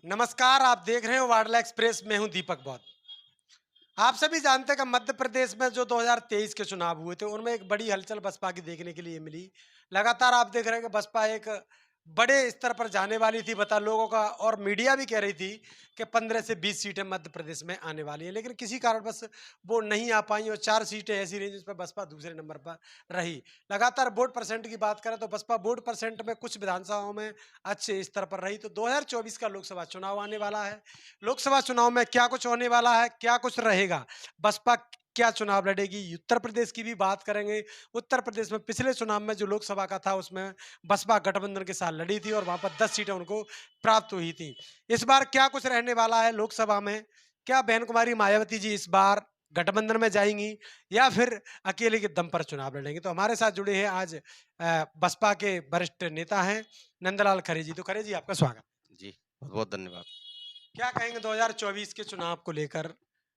नमस्कार, आप देख रहे हो वाडला एक्सप्रेस। मैं हूं दीपक बौद्ध। आप सभी जानते हैं कि मध्य प्रदेश में जो 2023 के चुनाव हुए थे, उनमें एक बड़ी हलचल बसपा की देखने के लिए मिली। लगातार आप देख रहे हैं कि बसपा एक बड़े स्तर पर जाने वाली थी, बता लोगों का, और मीडिया भी कह रही थी कि 15 से 20 सीटें मध्य प्रदेश में आने वाली हैं। लेकिन किसी कारणवश वो नहीं आ पाई और 4 सीटें ऐसी रहीं जिस पर बसपा दूसरे नंबर पर रही। लगातार वोट परसेंट की बात करें तो बसपा वोट परसेंट में कुछ विधानसभाओं में अच्छे स्तर पर रही। तो 2024 का लोकसभा चुनाव आने वाला है। लोकसभा चुनाव में क्या कुछ होने वाला है, क्या कुछ रहेगा, बसपा क्या चुनाव लड़ेगी, उत्तर प्रदेश की भी बात करेंगे। उत्तर प्रदेश में पिछले चुनाव में जो लोकसभा का था, उसमें बसपा गठबंधन के साथ लड़ी थी और वहां पर 10 सीटें उनको प्राप्त हुई थी। इस बार क्या कुछ रहने वाला है लोकसभा में? क्या बहन कुमारी मायावती जी इस बार गठबंधन में जाएंगी या फिर अकेले के दम पर चुनाव लड़ेंगे? तो हमारे साथ जुड़े हैं आज बसपा के वरिष्ठ नेता हैं नंदलाल खरे जी। तो खरे जी, आपका स्वागत। जी, बहुत-बहुत धन्यवाद। क्या कहेंगे 2024 के चुनाव को लेकर?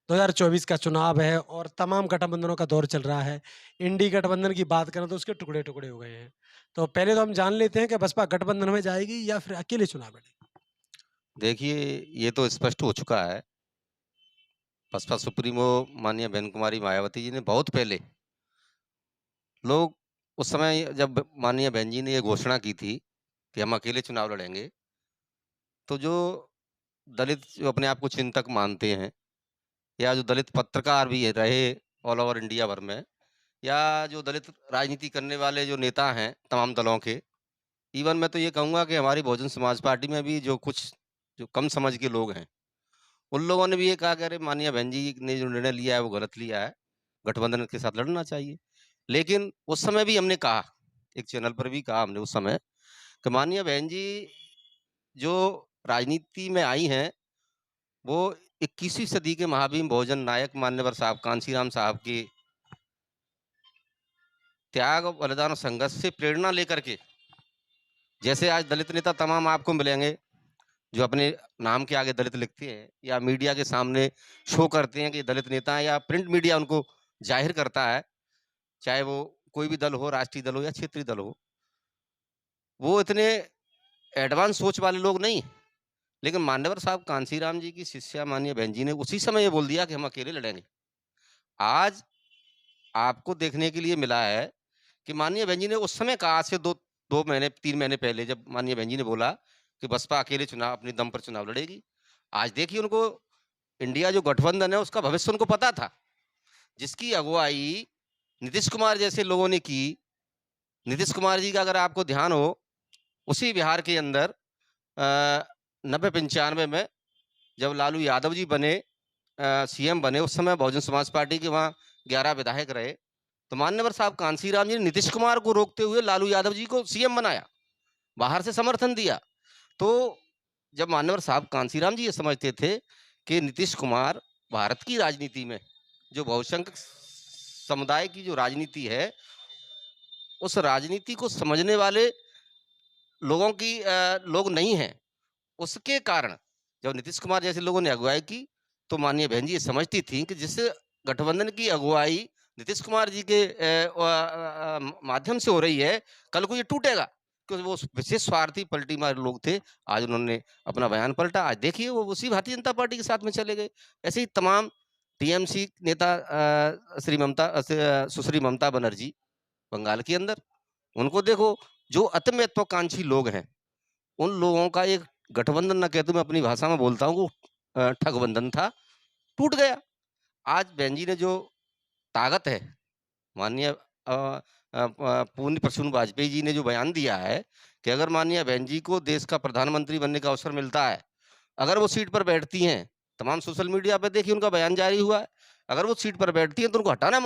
2024 का चुनाव है और तमाम गठबंधनों का दौर चल रहा है। इंडी गठबंधन की बात करें तो उसके टुकड़े-टुकड़े हो गए हैं। तो पहले तो हम जान लेते हैं कि बसपा गठबंधन में जाएगी या फिर अकेले चुनाव लड़ेगी? देखिए, ये तो स्पष्ट हो चुका है। बसपा सुप्रीमो माननीय बहन कुमारी मायावती जी ने बहुत पहले लोग उस समय जब माननीय बहन जी ने ये घोषणा की थी कि हम अकेले चुनाव लड़ेंगे, तो जो दलित जो अपने आप को चिंतक मानते हैं या जो दलित पत्रकार भी रहे ऑल ओवर इंडिया भर में या जो दलित राजनीति करने वाले जो नेता हैं तमाम दलों के, इवन मैं तो ये कहूँगा कि हमारी बहुजन समाज पार्टी में भी जो कुछ जो कम समझ के लोग हैं, उन लोगों ने भी ये कहा कि अरे माननीय बहन जी ने जो निर्णय लिया है वो गलत लिया है, गठबंधन के साथ लड़ना चाहिए। लेकिन उस समय भी हमने कहा, एक चैनल पर भी कहा हमने उस समय कि माननीय बहन जी जो राजनीति में आई हैं, वो 21वीं सदी के महामहिम बहुजन नायक मान्यवर साहब कांशीराम साहब के त्याग, बलिदान और संघर्ष से प्रेरणा लेकर के, जैसे आज दलित नेता तमाम आपको मिलेंगे, जो अपने नाम के आगे दलित लिखते हैं या मीडिया के सामने शो करते हैं कि दलित नेता हैं या प्रिंट मीडिया उनको जाहिर करता है, चाहे वो कोई भी दल हो, राष्ट्रीय दल हो या क्षेत्रीय दल हो, वो इतने एडवांस सोच वाले लोग नहीं हैं। लेकिन मान्यवर साहब कांशीराम जी की शिष्या माननीय बहन जी ने उसी समय ये बोल दिया कि हम अकेले लड़ेंगे। आज आपको देखने के लिए मिला है कि माननीय बहन जी ने उस समय कहा, आज से 2 महीने 3 महीने पहले जब माननीय बहन जी ने बोला कि बसपा अकेले चुनाव अपने दम पर चुनाव लड़ेगी। आज देखिए उनको इंडिया जो गठबंधन है उसका भविष्य उनको पता था, जिसकी अगुवाई नीतीश कुमार जैसे लोगों ने की। नीतीश कुमार जी का अगर आपको ध्यान हो, उसी बिहार के अंदर 90-95 में जब लालू यादव जी बने सीएम बने, उस समय बहुजन समाज पार्टी के वहाँ 11 विधायक रहे। तो मान्यवर साहब कांशीराम जी ने नीतीश कुमार को रोकते हुए लालू यादव जी को सीएम बनाया, बाहर से समर्थन दिया। तो जब मान्यवर साहब कांशीराम जी ये समझते थे कि नीतीश कुमार भारत की राजनीति में जो बहुसंख्यक समुदाय की जो राजनीति है, उस राजनीति को समझने वाले लोगों की लोग नहीं हैं। उसके कारण जब नीतीश कुमार जैसे लोगों ने अगुवाई की, तो माननीय बहन जी ये समझती थी कि जिस गठबंधन की अगुवाई नीतीश कुमार जी के माध्यम से हो रही है, कल को ये टूटेगा। क्योंकि वो विशेष स्वार्थी पलटी मारे लोग थे। आज उन्होंने अपना बयान पलटा। आज देखिए वो उसी भारतीय जनता पार्टी के साथ में चले गए। ऐसे ही तमाम टीएमसी नेता सुश्री ममता बनर्जी बंगाल के अंदर, उनको देखो, जो अति महत्वाकांक्षी लोग हैं, उन लोगों का एक गठबंधन ना कहते मैं अपनी भाषा में बोलता हूँ, वो ठगबंधन था, टूट गया। आज बहन जी ने जो ताकत है, माननीय पूर्ण प्रसून वाजपेयी जी ने जो बयान दिया है कि अगर माननीय बहन जी को देश का प्रधानमंत्री बनने का अवसर मिलता है, अगर वो सीट पर बैठती हैं, तमाम सोशल मीडिया पे देखिए उनका बयान जारी हुआ है, अगर वो सीट पर बैठती हैं तो उनको हटाना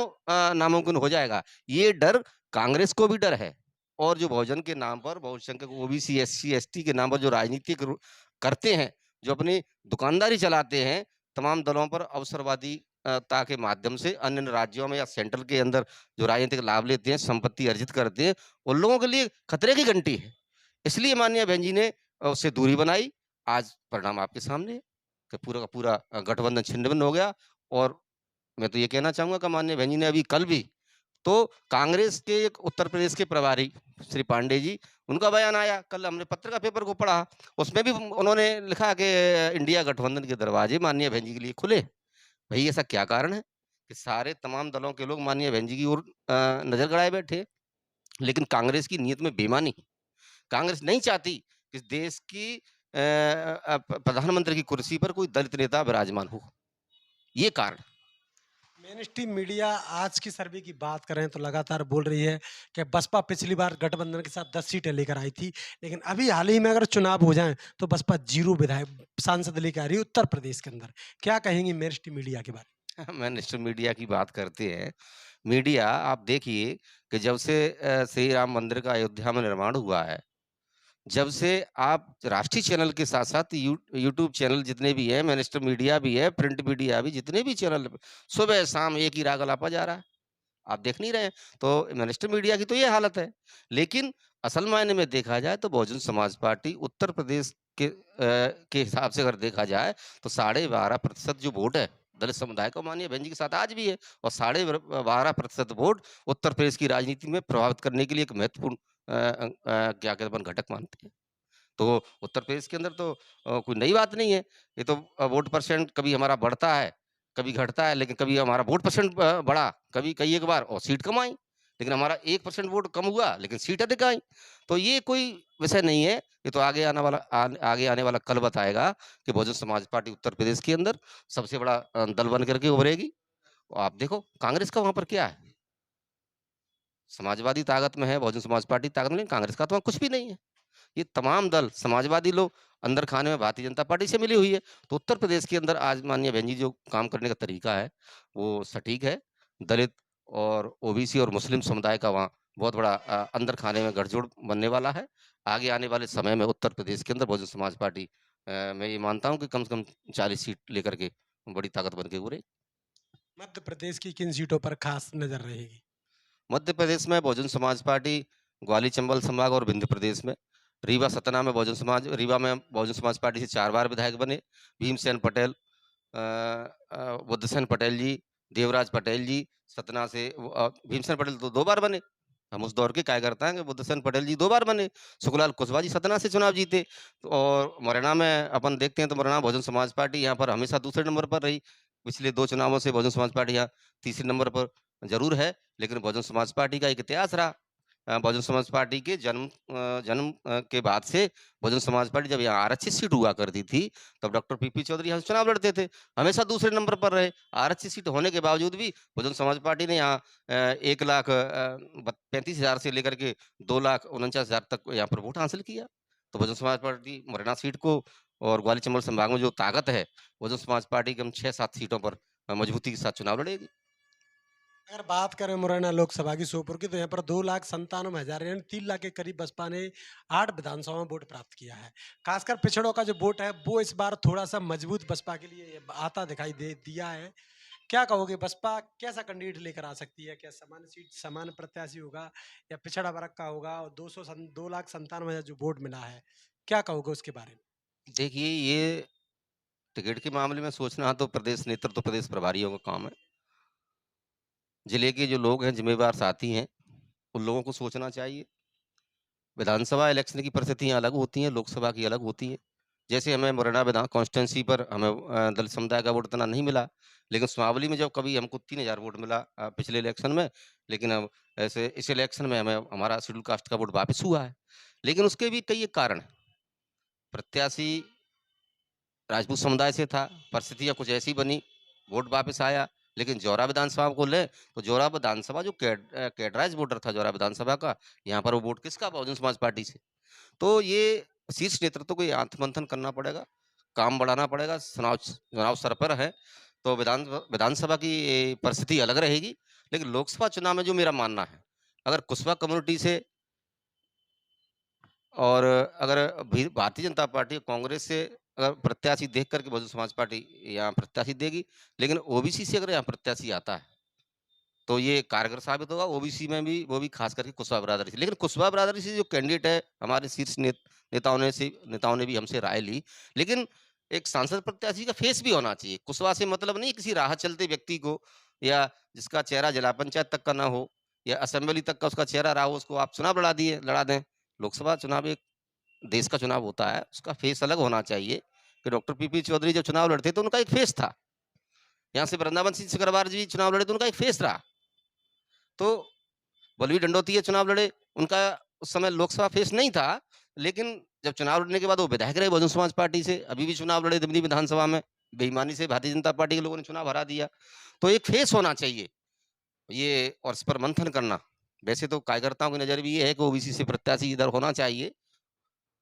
नामुमकिन हो जाएगा। ये डर कांग्रेस को भी डर है और जो बहुजन के नाम पर, बहुसंख्यक ओबीसी, एससी, एसटी के नाम पर जो राजनीति करते हैं, जो अपनी दुकानदारी चलाते हैं, तमाम दलों पर अवसरवादी ता के माध्यम से अन्य राज्यों में या सेंट्रल के अंदर जो राजनीतिक लाभ लेते हैं, संपत्ति अर्जित करते हैं, उन लोगों के लिए खतरे की घंटी है। इसलिए माननीय बहन जी ने उससे दूरी बनाई। आज परिणाम आपके सामने है कि पूरा का पूरा गठबंधन छिन्न-भिन्न हो गया। और मैं तो ये कहना चाहूँगा कि माननीय बहन जी ने अभी कल भी तो कांग्रेस के एक उत्तर प्रदेश के प्रभारी श्री पांडे जी, उनका बयान आया, कल हमने पत्रिका पेपर को पढ़ा, उसमें भी उन्होंने लिखा कि इंडिया गठबंधन के दरवाजे माननीय बहन जी के लिए खुले। भई ऐसा क्या कारण है कि सारे तमाम दलों के लोग माननीय बहन जी की ओर नज़र गड़ाए बैठे हैं, लेकिन कांग्रेस की नीयत में बेईमानी। कांग्रेस नहीं चाहती कि देश की प्रधानमंत्री की कुर्सी पर कोई दलित नेता विराजमान हो। ये कारण। मेन स्ट्रीम मीडिया आज की सर्वे की बात करें तो लगातार बोल रही है कि बसपा पिछली बार गठबंधन के साथ 10 सीटें लेकर आई थी, लेकिन अभी हाल ही में अगर चुनाव हो जाएं तो बसपा 0 विधायक सांसद लेकर आ रही है उत्तर प्रदेश के अंदर। क्या कहेंगे मेन स्ट्रीम मीडिया के बारे मिनिस्टर मीडिया की बात करते हैं। मीडिया आप देखिए कि जब से श्री राम मंदिर का अयोध्या में निर्माण हुआ है, जब से आप राष्ट्रीय चैनल के साथ-साथ यूट्यूब चैनल जितने भी हैं, मिनिस्टर मीडिया भी है, प्रिंट मीडिया भी, जितने भी चैनल सुबह-शाम एक ही राग अलापा जा रहा है। आप देख नहीं रहे हैं, तो मिनिस्टर मीडिया की तो ये हालत है। लेकिन असल मायने में देखा जाए तो बहुजन समाज पार्टी उत्तर प्रदेश के हिसाब से अगर देखा जाए तो 12.5% जो वोट है, दलित समुदाय का माननीय बहन जी के साथ आज भी है, और 12.5% वोट उत्तर प्रदेश की राजनीति में प्रभावित करने के लिए एक महत्वपूर्ण क्या कहते हैं अपन घटक मानते हैं। तो उत्तर प्रदेश के अंदर तो कोई नई बात नहीं है। ये तो वोट परसेंट कभी हमारा बढ़ता है, कभी घटता है, लेकिन कभी हमारा वोट परसेंट बढ़ा, कभी कई एक बार और सीट कम आई। लेकिन हमारा 1% वोट कम हुआ, लेकिन सीट अधिक आई। तो ये कोई विषय नहीं है, ये तो आगे आने वाला कल बताएगा कि बहुजन समाज पार्टी उत्तर प्रदेश के अंदर सबसे बड़ा दल बन करके उभरेगी। और आप देखो कांग्रेस का वहाँ पर क्या है? समाजवादी ताकत में है, बहुजन समाज पार्टी ताकत में नहीं, कांग्रेस का तो वहाँ कुछ भी नहीं है। ये तमाम दल समाजवादी लोग अंदर खाने में भारतीय जनता पार्टी से मिली हुई है। तो उत्तर प्रदेश के अंदर आज माननीय बहन जी जो काम करने का तरीका है, वो सटीक है। दलित और ओबीसी और मुस्लिम समुदाय का वहाँ बहुत बड़ा अंदर खाने में गठजोड़ बनने वाला है। आगे आने वाले समय में उत्तर प्रदेश के अंदर बहुजन समाज पार्टी मैं ये मानता हूँ कि कम से कम 40 सीट लेकर के बड़ी ताकत बन के उभरेगी। में? मध्य प्रदेश की किन सीटों पर खास नजर रहेगी? मध्य प्रदेश में बहुजन समाज पार्टी ग्वालियर चंबल संभाग और विंध्य प्रदेश में, रीवा में बहुजन समाज पार्टी से 4 बार विधायक बने। भीमसेन पटेल, बुद्धसेन पटेल जी, देवराज पटेल जी, सतना से भीमसेन पटेल तो 2 बार बने। हम उस दौर के कार्यकर्ता हैं कि बुद्धसेन पटेल जी 2 बार बने। सुखलाल कुशवाहा जी सतना से चुनाव जीते। तो और मुरैना में अपन देखते हैं तो मुरैना बहुजन समाज पार्टी यहाँ पर हमेशा दूसरे नंबर पर रही। पिछले 2 चुनावों से बहुजन समाज पार्टी यहाँ तीसरे नंबर पर ज़रूर है, लेकिन बहुजन समाज पार्टी का एक इतिहास रहा। बहुजन समाज पार्टी के जन्म के बाद से बहुजन समाज पार्टी जब यहाँ आरक्षित सीट हुआ करती थी, तब डॉक्टर पीपी चौधरी यहाँ से चुनाव लड़ते थे, हमेशा दूसरे नंबर पर रहे। आरक्षित सीट होने के बावजूद भी बहुजन समाज पार्टी ने यहाँ 1,35,000 से लेकर के 2,49,000 तक यहाँ पर वोट हासिल किया। तो बहुजन समाज पार्टी मुरैना सीट को और ग्वालियर चंबल संभाग में जो ताकत है, बहुजन समाज पार्टी की हम 6-7 सीटों पर मजबूती के साथ चुनाव लड़ेगी। अगर बात करें मुरैना लोकसभा की सोपुर की तो यहाँ पर 2,97,000 यानी 3 लाख के करीब बसपा ने 8 विधानसभा में वोट प्राप्त किया है। खासकर पिछड़ों का जो वोट है वो इस बार थोड़ा सा मजबूत बसपा के लिए आता दिखाई दे दिया है। क्या कहोगे बसपा कैसा कैंडिडेट लेकर आ सकती है? क्या सामान्य सीट सामान्य प्रत्याशी होगा या पिछड़ा वर्ग का होगा? और 2,97,000 जो वोट मिला है, क्या कहोगे उसके बारे में? देखिए, ये टिकट के मामले में सोचना तो प्रदेश नेतृत्व, प्रदेश प्रभारियों का काम है। जिले के जो लोग हैं, ज़िम्मेवार साथी हैं, उन लोगों को सोचना चाहिए। विधानसभा इलेक्शन की परिस्थितियाँ अलग होती हैं, लोकसभा की अलग होती हैं। जैसे हमें मुरैना विधान कॉन्स्टिट्यूएंसी पर हमें दलित समुदाय का वोट इतना नहीं मिला, लेकिन सुमावली में जब कभी हमको 3,000 वोट मिला पिछले इलेक्शन में, लेकिन अब ऐसे इस इलेक्शन में हमें हमारा शेड्यूल कास्ट का वोट वापस हुआ है। लेकिन उसके भी कई एक कारण हैं। प्रत्याशी राजपूत समुदाय से था, परिस्थितियाँ कुछ ऐसी बनी, वोट वापस आया। लेकिन जौरा विधानसभा को लें, तो जौरा विधानसभा जो कैडराइज़ वोटर था जौरा विधानसभा का, यहाँ पर वो वोट किसका? बहुजन समाज पार्टी से। तो ये शीर्ष नेतृत्व को ये आत्ममंथन करना पड़ेगा, काम बढ़ाना पड़ेगा, चुनाव चुनाव सर पर है, तो विधानसभा की परिस्थिति अलग रहेगी। लेकिन लोकसभा चुनाव में जो मेरा मानना है, अगर कुशवा कम्युनिटी से और अगर भी भारतीय जनता पार्टी, कांग्रेस से अगर प्रत्याशी देख कर के बहुजन समाज पार्टी यहाँ प्रत्याशी देगी, लेकिन ओबीसी से अगर यहाँ प्रत्याशी आता है, तो ये कारगर साबित होगा। ओबीसी में भी वो भी खास करके कुशवा बिरादरी से। लेकिन कुशवा बिरादरी से जो कैंडिडेट है, हमारे शीर्ष नेताओं ने भी हमसे राय ली, लेकिन एक सांसद प्रत्याशी का फेस भी होना चाहिए। कुशवा से मतलब नहीं किसी राह चलते व्यक्ति को या जिसका चेहरा जिला पंचायत तक का ना हो या असेंबली तक का उसका चेहरा रहा हो, उसको आप चुनाव लड़ा दें। लोकसभा चुनाव एक देश का चुनाव होता है, उसका फेस अलग होना चाहिए कि डॉक्टर पीपी चौधरी जब चुनाव लड़ते तो उनका एक फेस था। यहाँ से वृंदावन सिंह सिकरवार जी चुनाव लड़े तो उनका एक फेस रहा। तो बलवीर दंडोतिया चुनाव लड़े, उनका उस समय लोकसभा फेस नहीं था, लेकिन जब चुनाव लड़ने के बाद वो विधायक रहे बहुजन समाज पार्टी से, अभी भी चुनाव लड़े दिल्ली विधानसभा में, बेईमानी से भारतीय जनता पार्टी के लोगों ने चुनाव हरा दिया। तो एक फेस होना चाहिए, ये और इस पर मंथन करना। वैसे तो कार्यकर्ताओं की नज़र भी ये है कि ओबीसी से प्रत्याशी इधर होना चाहिए,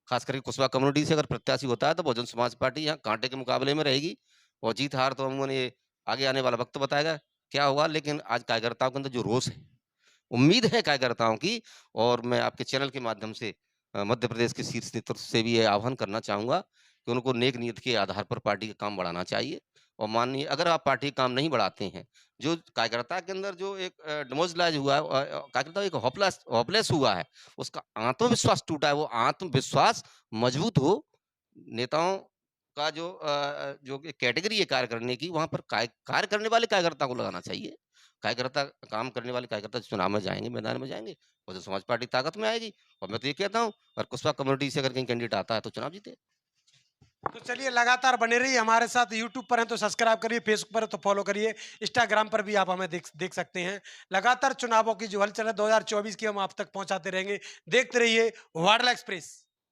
खास करके कुशवा कम्युनिटी से अगर प्रत्याशी होता है तो बहुजन समाज पार्टी यहाँ कांटे के मुकाबले में रहेगी और जीत हार तो अमूमन ये आगे आने वाला वक्त बताएगा क्या होगा। लेकिन आज कार्यकर्ताओं के अंदर जो रोष है, उम्मीद है कार्यकर्ताओं की, और मैं आपके चैनल के माध्यम से मध्य प्रदेश के शीर्ष नेतृत्व से भी ये आह्वान करना चाहूंगा कि उनको नेक नीयत के आधार पर पार्टी का काम बढ़ाना चाहिए। और माननीय अगर आप पार्टी का काम नहीं बढ़ाते हैं, जो कार्यकर्ता के अंदर जो एक डिमोरलाइज हुआ है, कार्यकर्ता एक होपलेस हुआ है, उसका आत्मविश्वास टूटा है, वो आत्मविश्वास मजबूत हो, नेताओं का जो कैटेगरी है कार्य करने की, वहां पर कार्य करने वाले कार्यकर्ता को लगाना चाहिए। कार्यकर्ता काम करने वाले कार्यकर्ता चुनाव में जाएंगे, मैदान में जाएंगे, और जो समाज पार्टी ताकत में आएगी। और मैं तो ये कहता हूँ, और कुशवा कम्युनिटी से अगर कहीं कैंडिडेट आता है तो चुनाव जीते। तो चलिए लगातार बने रहिए हमारे साथ। यूट्यूब पर हैं तो सब्सक्राइब करिए, फेसबुक पर है तो फॉलो करिए, इंस्टाग्राम पर भी आप हमें देख सकते हैं। लगातार चुनावों की जो हलचल है 2024 की हम आप तक पहुंचाते रहेंगे। देखते रहिए वाडला एक्सप्रेस।